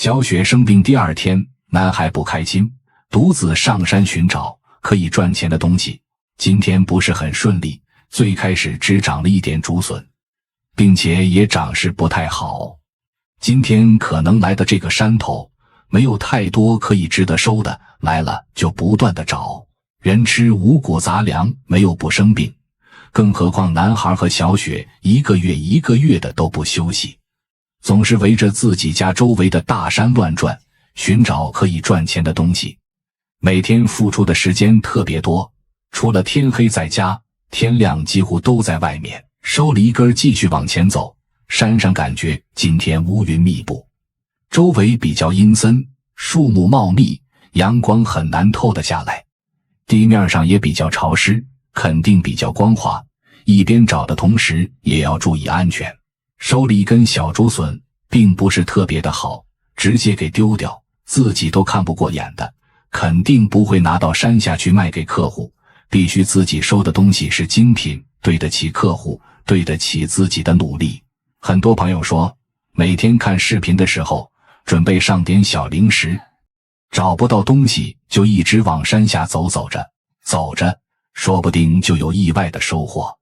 小雪生病第二天，男孩不开心，独自上山寻找可以赚钱的东西。今天不是很顺利，最开始只长了一点竹笋，并且也长势不太好。今天可能来的这个山头没有太多可以值得收的，来了就不断的找。人吃五谷杂粮，没有不生病，更何况男孩和小雪一个月的都不休息，总是围着自己家周围的大山乱转，寻找可以赚钱的东西。每天付出的时间特别多，除了天黑在家，天亮几乎都在外面。收了一根继续往前走，山上感觉今天乌云密布，周围比较阴森，树木茂密，阳光很难透得下来，地面上也比较潮湿，肯定比较光滑。一边找的同时也要注意安全。收了一根小竹笋，并不是特别的好，直接给丢掉，自己都看不过眼的，肯定不会拿到山下去卖给客户。必须自己收的东西是精品，对得起客户，对得起自己的努力。很多朋友说，每天看视频的时候准备上点小零食，找不到东西就一直往山下走着，说不定就有意外的收获。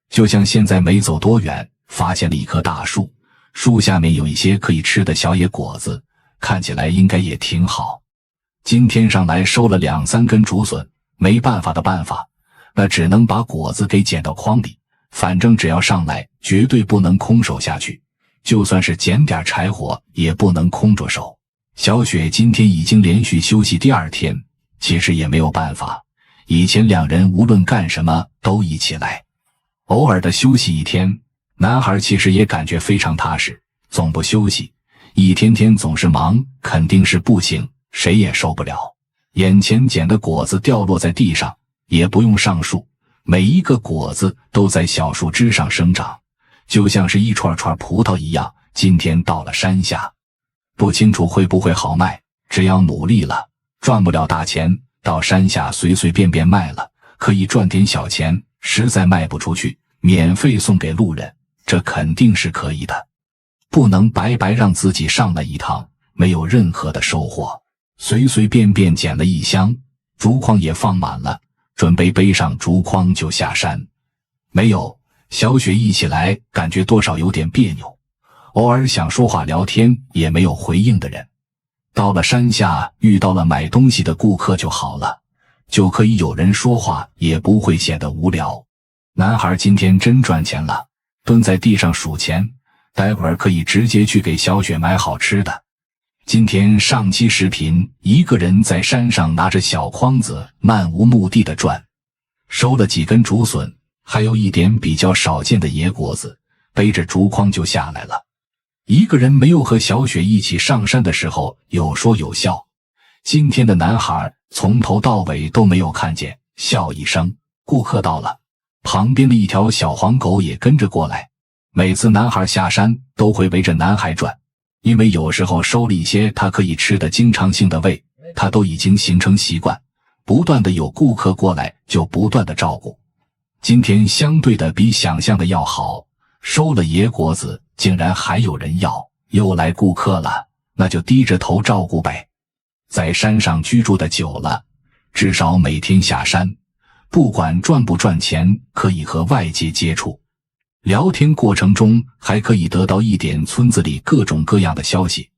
就像现在没走多远，发现了一棵大树，树下面有一些可以吃的小野果子，看起来应该也挺好。今天上来收了2-3根竹笋，没办法的办法，那只能把果子给捡到筐里，反正只要上来绝对不能空手下去，就算是捡点柴火也不能空着手。小雪今天已经连续休息第二天，其实也没有办法，以前两人无论干什么都一起来，偶尔的休息一天，男孩其实也感觉非常踏实，总不休息，一天天总是忙，肯定是不行，谁也受不了。眼前捡的果子掉落在地上，也不用上树，每一个果子都在小树枝上生长，就像是一串串葡萄一样。今天到了山下，不清楚会不会好卖，只要努力了，赚不了大钱，到山下随随便便卖了，可以赚点小钱，实在卖不出去，免费送给路人，这肯定是可以的。不能白白让自己上来一趟，没有任何的收获。随随便便捡了一箱，竹筐也放满了，准备背上竹筐就下山。没有，小雪一起来感觉多少有点别扭，偶尔想说话聊天也没有回应的人。到了山下遇到了买东西的顾客就好了，就可以有人说话，也不会显得无聊。男孩今天真赚钱了，蹲在地上数钱，待会儿可以直接去给小雪买好吃的。今天上期视频，一个人在山上拿着小筐子漫无目的的转，收了几根竹笋，还有一点比较少见的野果子，背着竹筐就下来了。一个人没有和小雪一起上山的时候有说有笑，今天的男孩从头到尾都没有看见，笑一声，顾客到了，旁边的一条小黄狗也跟着过来。每次男孩下山都会围着男孩转，因为有时候收了一些他可以吃的经常性的味，他都已经形成习惯，不断的有顾客过来就不断的照顾。今天相对的比想象的要好，收了野果子竟然还有人要，又来顾客了，那就低着头照顾呗。在山上居住的久了，至少每天下山，不管赚不赚钱，可以和外界接触，聊天过程中还可以得到一点村子里各种各样的消息，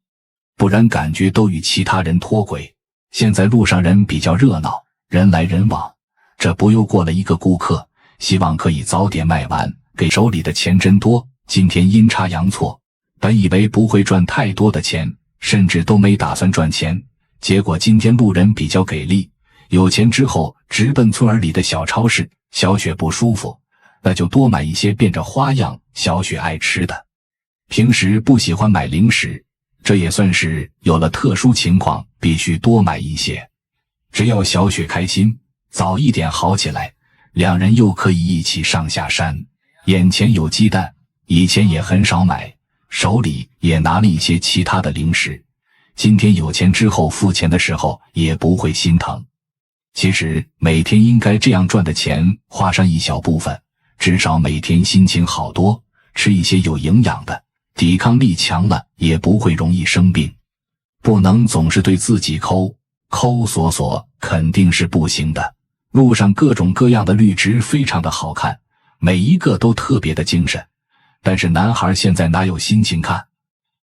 不然感觉都与其他人脱轨。现在路上人比较热闹，人来人往，这不又过了一个顾客，希望可以早点卖完，给手里的钱真多。今天阴差阳错，本以为不会赚太多的钱，甚至都没打算赚钱，结果今天路人比较给力，有钱之后直奔村儿里的小超市。小雪不舒服，那就多买一些变着花样小雪爱吃的。平时不喜欢买零食，这也算是有了特殊情况必须多买一些。只要小雪开心，早一点好起来，两人又可以一起上下山。眼前有鸡蛋，以前也很少买，手里也拿了一些其他的零食，今天有钱之后付钱的时候也不会心疼。其实每天应该这样赚的钱花上一小部分，至少每天心情好多，吃一些有营养的，抵抗力强了也不会容易生病。不能总是对自己抠索索，肯定是不行的。路上各种各样的绿植非常的好看，每一个都特别的精神，但是男孩现在哪有心情看？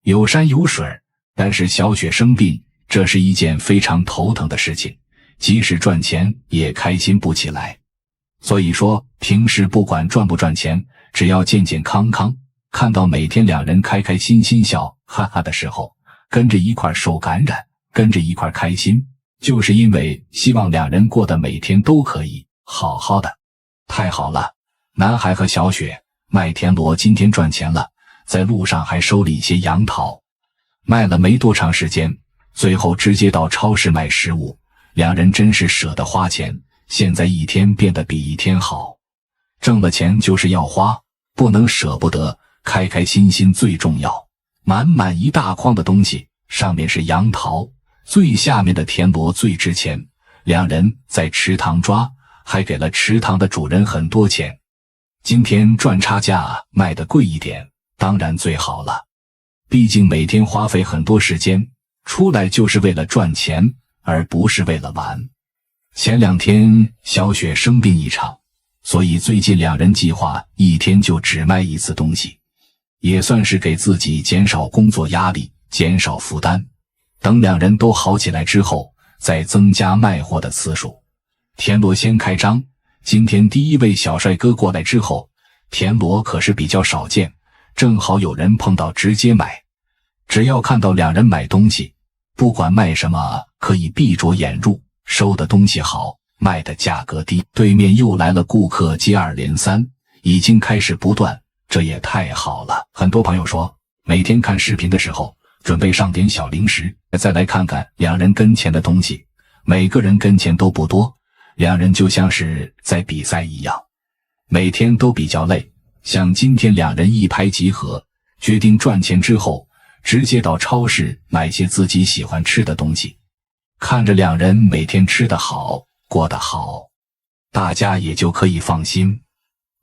有山有水，但是小雪生病，这是一件非常头疼的事情，即使赚钱也开心不起来。所以说平时不管赚不赚钱，只要健健康康，看到每天两人开开心心笑哈哈的时候，跟着一块受感染，跟着一块开心，就是因为希望两人过得每天都可以好好的。太好了，男孩和小雪卖田螺今天赚钱了，在路上还收了一些杨桃，卖了没多长时间，最后直接到超市买食物，两人真是舍得花钱，现在一天变得比一天好。挣了钱就是要花，不能舍不得，开开心心最重要。满满一大筐的东西，上面是杨桃，最下面的田螺最值钱，两人在池塘抓，还给了池塘的主人很多钱。今天赚差价卖得贵一点，当然最好了，毕竟每天花费很多时间，出来就是为了赚钱，而不是为了玩。前2天小雪生病一场，所以最近两人计划一天就只卖一次东西，也算是给自己减少工作压力，减少负担。等两人都好起来之后，再增加卖货的次数。田螺先开张，今天第一位小帅哥过来之后，田螺可是比较少见，正好有人碰到直接买。只要看到两人买东西，不管卖什么可以闭着眼入，收的东西好，卖的价格低，对面又来了顾客接二连三，已经开始不断，这也太好了。很多朋友说，每天看视频的时候准备上点小零食，再来看看两人跟前的东西，每个人跟前都不多，两人就像是在比赛一样，每天都比较累。像今天两人一拍即合，决定赚钱之后直接到超市买些自己喜欢吃的东西。看着两人每天吃得好，过得好，大家也就可以放心，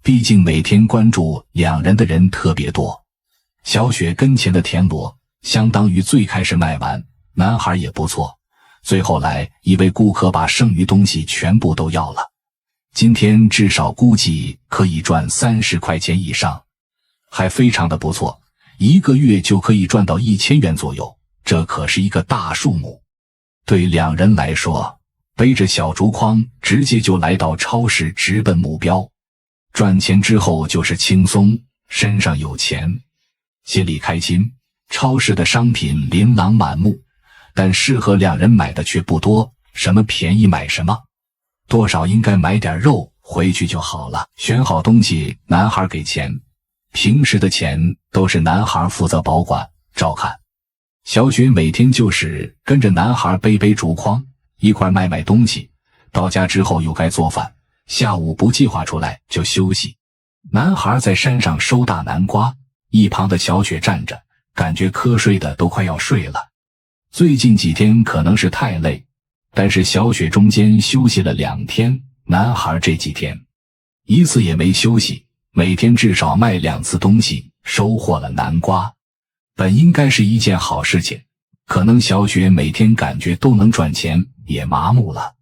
毕竟每天关注两人的人特别多。小雪跟前的田螺相当于最开始卖完，男孩也不错，最后来一位顾客把剩余东西全部都要了。今天至少估计可以赚30块钱以上，还非常的不错，1个月就可以赚到1000元左右，这可是一个大数目。对两人来说，背着小竹筐直接就来到超市，直奔目标。赚钱之后就是轻松，身上有钱，心里开心。超市的商品琳琅满目，但适合两人买的却不多，什么便宜买什么，多少应该买点肉回去就好了。选好东西，男孩给钱，平时的钱都是男孩负责保管照看。小雪每天就是跟着男孩背竹筐，一块卖东西，到家之后又该做饭，下午不计划出来就休息。男孩在山上收大南瓜，一旁的小雪站着，感觉瞌睡的都快要睡了。最近几天可能是太累，但是小雪中间休息了2天，男孩这几天一次也没休息，每天至少卖2次东西，收获了南瓜。本应该是一件好事情，可能小雪每天感觉都能赚钱，也麻木了。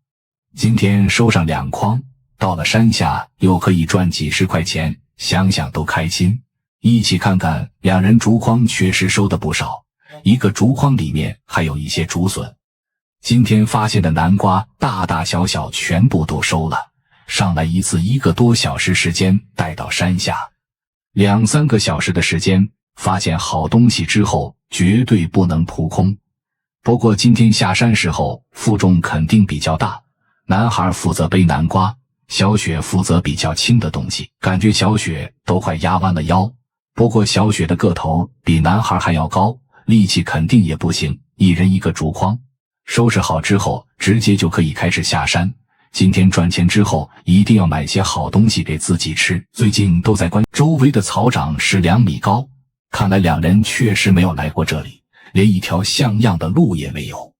今天收上2筐，到了山下又可以赚几十块钱，想想都开心。一起看看，两人竹筐确实收的不少，一个竹筐里面还有一些竹笋。今天发现的南瓜大大小小全部都收了，上来一次1个多小时时间带到山下，2-3个小时的时间，发现好东西之后绝对不能扑空。不过今天下山时候负重肯定比较大，男孩负责背南瓜，小雪负责比较轻的东西，感觉小雪都快压弯了腰。不过小雪的个头比男孩还要高，力气肯定也不行，一人1个竹筐。收拾好之后直接就可以开始下山。今天赚钱之后一定要买些好东西给自己吃，最近都在关周围的草长是2米高，看来两人确实没有来过这里，连一条像样的路也没有。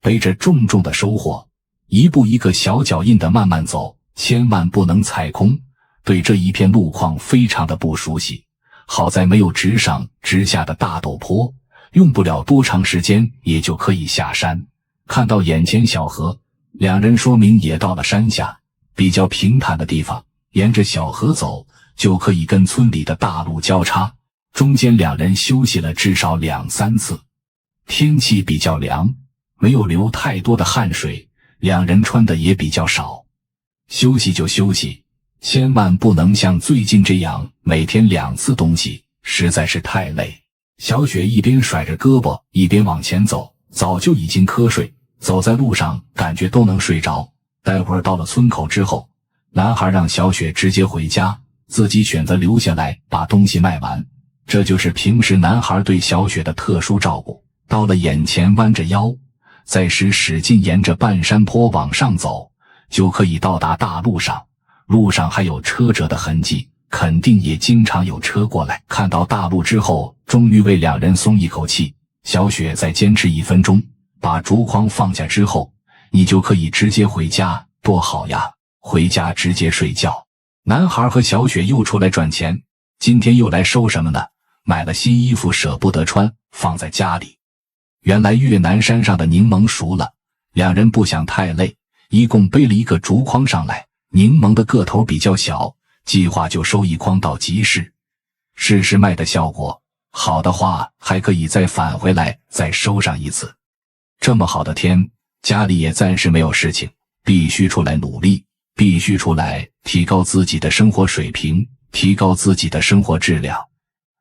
背着重重的收获，一步一个小脚印的慢慢走，千万不能踩空。对这一片路况非常的不熟悉，好在没有直上直下的大陡坡，用不了多长时间也就可以下山。看到眼前小河，两人说明也到了山下，比较平坦的地方，沿着小河走，就可以跟村里的大路交叉。中间两人休息了至少2-3次。天气比较凉，没有流太多的汗水，两人穿的也比较少。休息就休息，千万不能像最近这样每天2次东西，实在是太累。小雪一边甩着胳膊一边往前走，早就已经瞌睡，走在路上感觉都能睡着。待会儿到了村口之后，男孩让小雪直接回家，自己选择留下来把东西卖完。这就是平时男孩对小雪的特殊照顾。到了眼前弯着腰，再使劲沿着半山坡往上走，就可以到达大路上。路上还有车辙的痕迹，肯定也经常有车过来。看到大路之后，终于为两人松一口气。小雪再坚持1分钟，把竹筐放下之后，你就可以直接回家，多好呀！回家直接睡觉。男孩和小雪又出来赚钱，今天又来收什么呢？买了新衣服舍不得穿，放在家里。原来越南山上的柠檬熟了，两人不想太累，一共背了1个竹筐上来。柠檬的个头比较小，计划就收1筐到集市，试试卖的效果好的话，还可以再返回来再收上1次。这么好的天，家里也暂时没有事情，必须出来努力，必须出来提高自己的生活水平，提高自己的生活质量。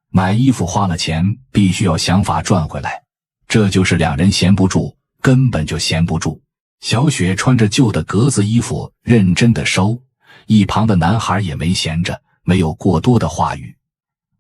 买衣服花了钱，必须要想法赚回来，这就是两人闲不住，根本就闲不住。小雪穿着旧的格子衣服认真的收，一旁的男孩也没闲着，没有过多的话语，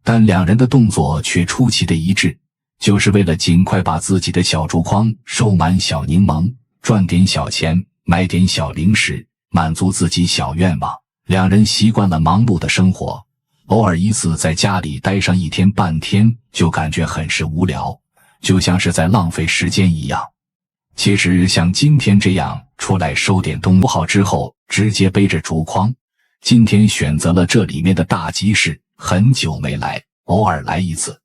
但两人的动作却出奇的一致，就是为了尽快把自己的小竹筐收满小柠檬，赚点小钱，买点小零食，满足自己小愿望。两人习惯了忙碌的生活，偶尔一次在家里待上1天半天，就感觉很是无聊，就像是在浪费时间一样。其实像今天这样出来收点东西好之后，直接背着竹筐。今天选择了这里面的大集市，很久没来，偶尔来1次。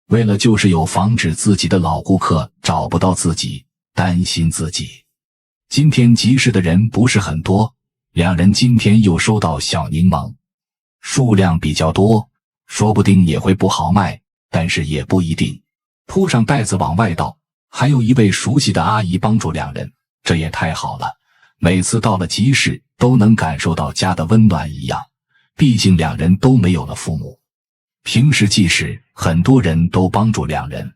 为了就是有防止自己的老顾客找不到自己，担心自己。今天集市的人不是很多，两人今天又收到小柠檬，数量比较多，说不定也会不好卖，但是也不一定。铺上袋子往外倒，还有一位熟悉的阿姨帮助两人，这也太好了。每次到了集市都能感受到家的温暖一样，毕竟两人都没有了父母。平时集市很多人都帮助两人，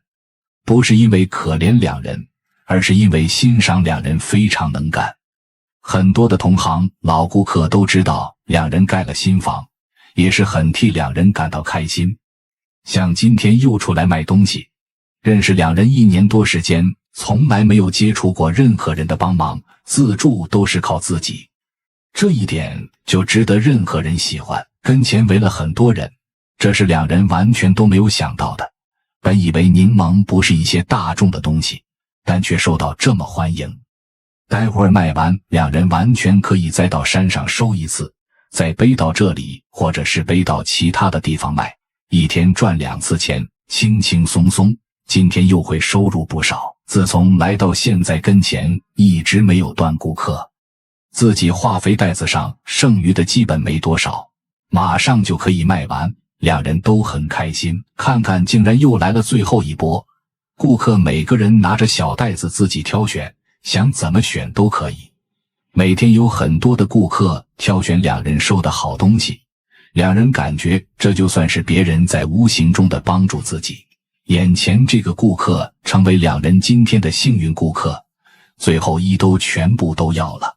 不是因为可怜两人，而是因为欣赏两人非常能干。很多的同行老顾客都知道两人盖了新房，也是很替两人感到开心。像今天又出来卖东西，认识两人1年多时间，从来没有接触过任何人的帮忙，自助都是靠自己，这一点就值得任何人喜欢。跟前围了很多人，这是两人完全都没有想到的。本以为柠檬不是一些大众的东西，但却受到这么欢迎。待会儿卖完，两人完全可以再到山上收1次，再背到这里，或者是背到其他的地方卖，一天赚2次钱，轻轻松松。今天又会收入不少。自从来到现在跟前，一直没有断顾客。自己化肥袋子上剩余的基本没多少，马上就可以卖完，两人都很开心。看看竟然又来了最后一波，顾客每个人拿着小袋子自己挑选，想怎么选都可以。每天有很多的顾客挑选两人收的好东西，两人感觉这就算是别人在无形中的帮助自己。眼前这个顾客成为两人今天的幸运顾客，最后1兜全部都要了。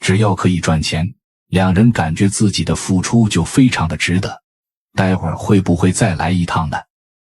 只要可以赚钱，两人感觉自己的付出就非常的值得。待会儿会不会再来一趟呢？